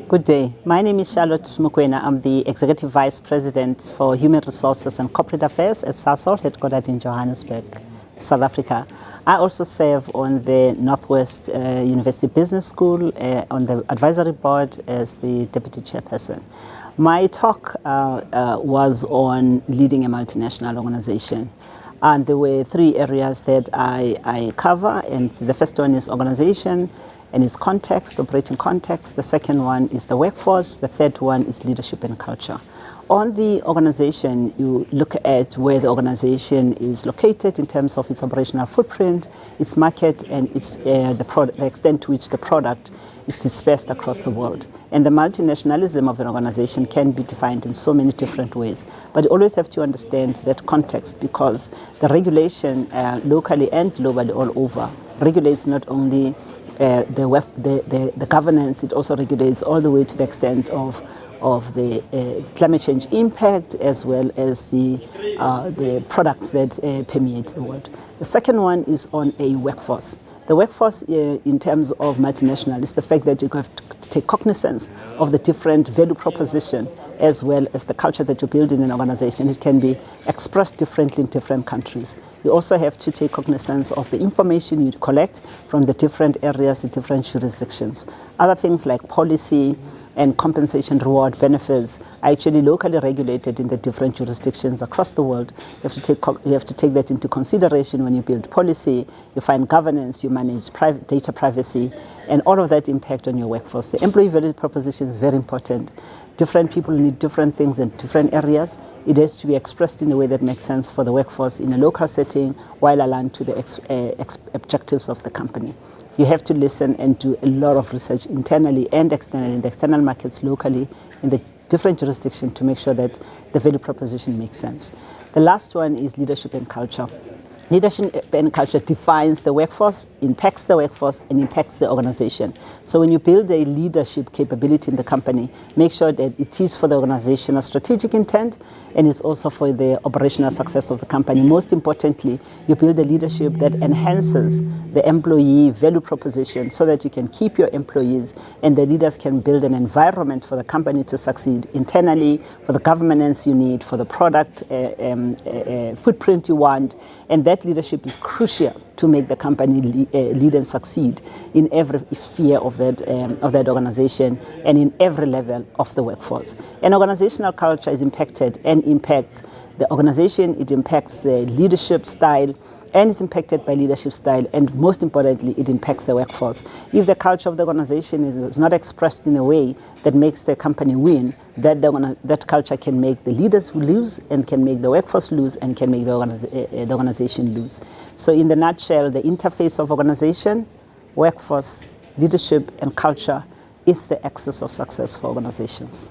Good day. My name is Charlotte Mokoena. I'm the Executive Vice President for Human Resources and Corporate Affairs at SASOL, headquartered in Johannesburg, South Africa. I also serve on the Northwest University Business School on the advisory board as the Deputy Chairperson. My talk was on leading a multinational organization. And there were three areas that I cover, and the first one is organization and its context, operating context. The second one is the workforce. The third one is leadership and culture. On the organization, you look at where the organization is located in terms of its operational footprint, its market, and its, the extent to which the product is dispersed across the world. And the multinationalism of an organization can be defined in so many different ways. But you always have to understand that context, because the regulation locally and globally all over regulates not only the governance, it also regulates all the way to the extent of the climate change impact, as well as the products that permeate the world. The second one is on a workforce. The workforce in terms of multinational is the fact that you have to take cognizance of the different value proposition as well as the culture that you build in an organization. It can be expressed differently in different countries. You also have to take cognizance of the information you collect from the different areas, the different jurisdictions. Other things like policy and compensation, reward, benefits are actually locally regulated in the different jurisdictions across the world. You have to take that into consideration when you build policy, you find governance, you manage data privacy, and all of that impact on your workforce. The employee value proposition is very important. Different people need different things in different areas. It has to be expressed in a way that makes sense for the workforce in a local setting while aligned to the objectives of the company. You have to listen and do a lot of research internally and externally, in the external markets, locally, in the different jurisdictions, to make sure that the value proposition makes sense. The last one is leadership and culture. Leadership and culture defines the workforce, impacts the workforce, and impacts the organization. So when you build a leadership capability in the company, make sure that it is for the organizational strategic intent and it's also for the operational success of the company. Most importantly, you build a leadership that enhances the employee value proposition so that you can keep your employees and the leaders can build an environment for the company to succeed internally, for the governance you need, for the product footprint you want. And that leadership is crucial to make the company lead and succeed in every sphere of that organization and in every level of the workforce. And organizational culture is impacted and impacts the organization, it impacts the leadership style, and it's impacted by leadership style, and most importantly, it impacts the workforce. If the culture of the organization is not expressed in a way that makes the company win, that culture can make the leaders lose and can make the workforce lose and can make the organization lose. So in the nutshell, the interface of organization, workforce, leadership, and culture is the axis of success for organizations.